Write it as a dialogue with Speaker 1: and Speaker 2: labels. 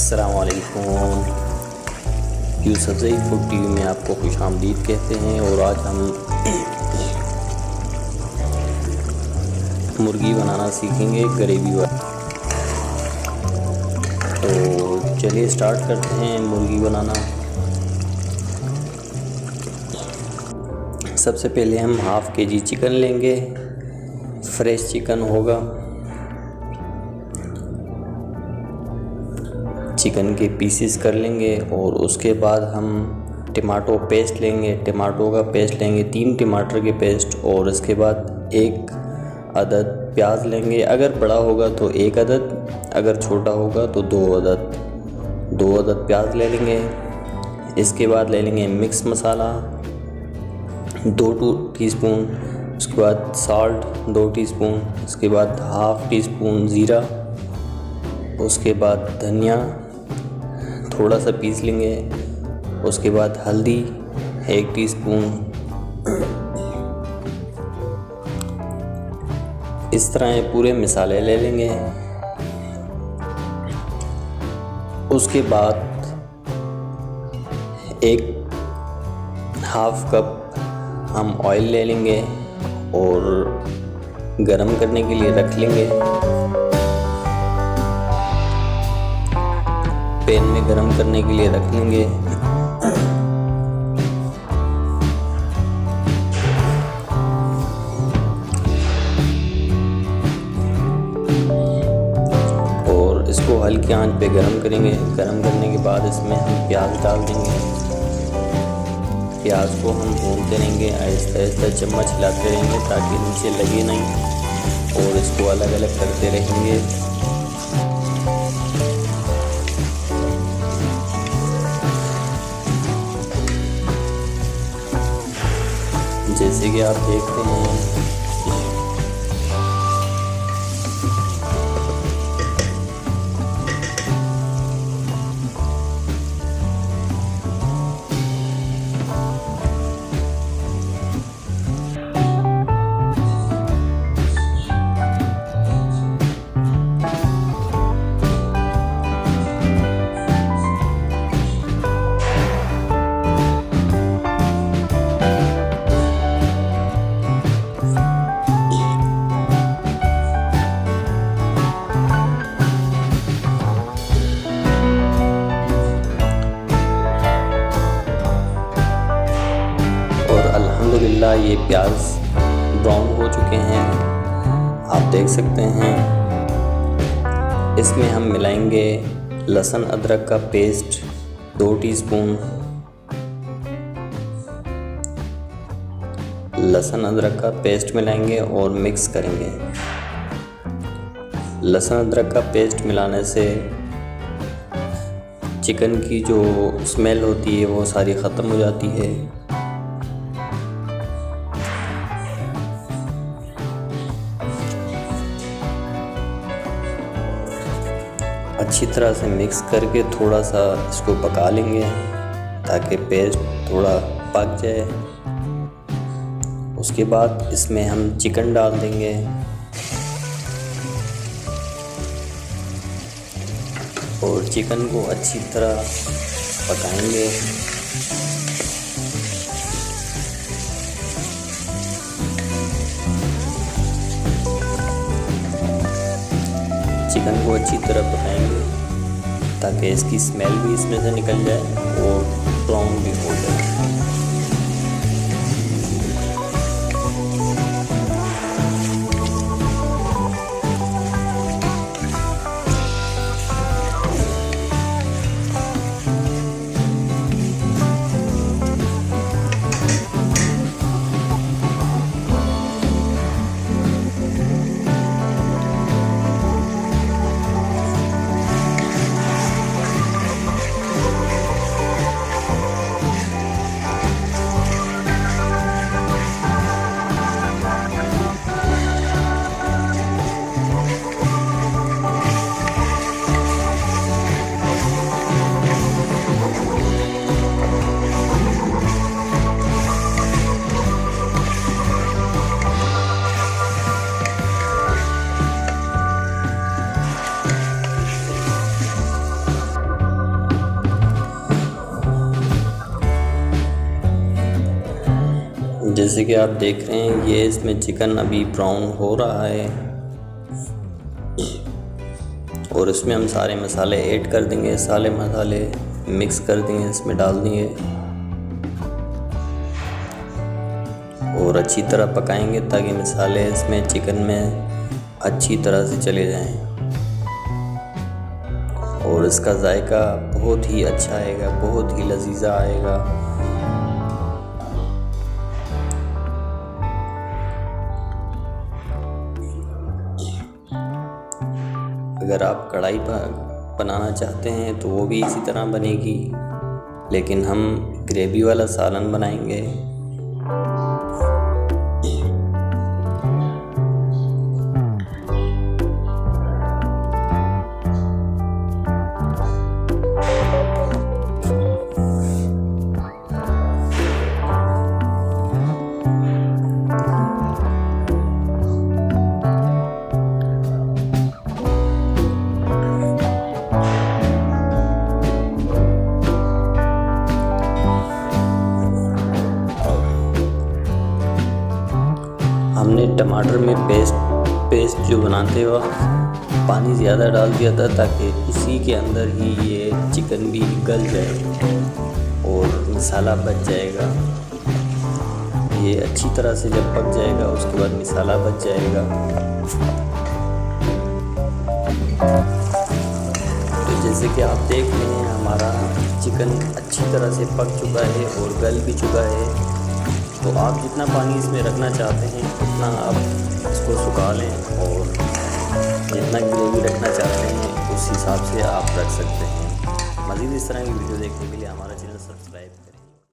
Speaker 1: अस्सलाम वालेकुम। Yousafzai food TV में आपको खुशामदीद कहते हैं। और आज हम मुर्गी बनाना सीखेंगे ग्रेवी वाली। तो चलिए स्टार्ट करते हैं मुर्गी बनाना। सबसे पहले हम हाफ़ के जी चिकन लेंगे, फ्रेश चिकन होगा। चिकन के पीसेस कर लेंगे और उसके बाद हम टमाटो पेस्ट लेंगे, टमाटो का पेस्ट लेंगे, 3 टमाटर के पेस्ट। और इसके बाद 1 अदद प्याज लेंगे। अगर बड़ा होगा तो 1 अदद, अगर छोटा होगा तो 2 अदद प्याज ले लेंगे। इसके बाद ले लेंगे मिक्स मसाला 2 टीस्पून, उसके बाद साल्ट 2 टीस्पून, उसके बाद हाफ़ टी स्पून ज़ीरा, उसके बाद धनिया थोड़ा सा पीस लेंगे, उसके बाद हल्दी 1 टीस्पून। इस तरह ये पूरे मसाले ले लेंगे। उसके बाद 1 हाफ़ कप हम ऑयल ले लेंगे और गरम करने के लिए रख लेंगे। पैन में गरम करने के लिए रख लेंगे। और इसको हल्की आंच पे गरम करेंगे। गरम करने के बाद इसमें हम प्याज डाल देंगे। प्याज को हम भूनते रहेंगे, आहिस्ता आहिस्ता चम्मच हिलाते रहेंगे ताकि नीचे लगे नहीं, और इसको अलग अलग करते रहेंगे। जैसे कि आप देखते हैं अल्हम्दुलिल्लाह ये प्याज ब्राउन हो चुके हैं, आप देख सकते हैं। इसमें हम मिलाएंगे लहसुन अदरक का पेस्ट 2 टीस्पून। लहसुन अदरक का पेस्ट मिलाएंगे और मिक्स करेंगे। लहसुन अदरक का पेस्ट मिलाने से चिकन की जो स्मेल होती है वो सारी ख़त्म हो जाती है। अच्छी तरह से मिक्स करके थोड़ा सा इसको पका लेंगे ताकि पेस्ट थोड़ा पक जाए। उसके बाद इसमें हम चिकन डाल देंगे और चिकन को अच्छी तरह पकाएंगे। चिकन को अच्छी तरह पकाएंगे ताकि इसकी स्मेल भी इसमें से निकल जाए और ब्राउन भी हो जाए। जैसे कि आप देख रहे हैं ये इसमें चिकन अभी ब्राउन हो रहा है और इसमें हम सारे मसाले ऐड कर देंगे। सारे मसाले मिक्स कर देंगे, इसमें डाल देंगे और अच्छी तरह पकाएंगे ताकि मसाले इसमें चिकन में अच्छी तरह से चले जाएं और इसका जायका बहुत ही अच्छा आएगा, बहुत ही लजीजा आएगा। अगर आप कढ़ाई पर बनाना चाहते हैं तो वो भी इसी तरह बनेगी, लेकिन हम ग्रेवी वाला सालन बनाएंगे। हमने टमाटर में पेस्ट जो बनाते हुआ पानी ज़्यादा डाल दिया था ताकि उसी के अंदर ही ये चिकन भी गल जाए और मसाला बच जाएगा। ये अच्छी तरह से जब पक जाएगा उसके बाद मसाला बच जाएगा। तो जैसे कि आप देख रहे हैं हमारा चिकन अच्छी तरह से पक चुका है और गल भी चुका है। तो आप जितना पानी इसमें रखना चाहते हैं उतना आप इसको सुखा लें और जितना ग्रेवी रखना चाहते हैं उस हिसाब से आप रख सकते हैं। मज़ीद इस तरह की वीडियो देखने के लिए हमारा चैनल सब्सक्राइब करें।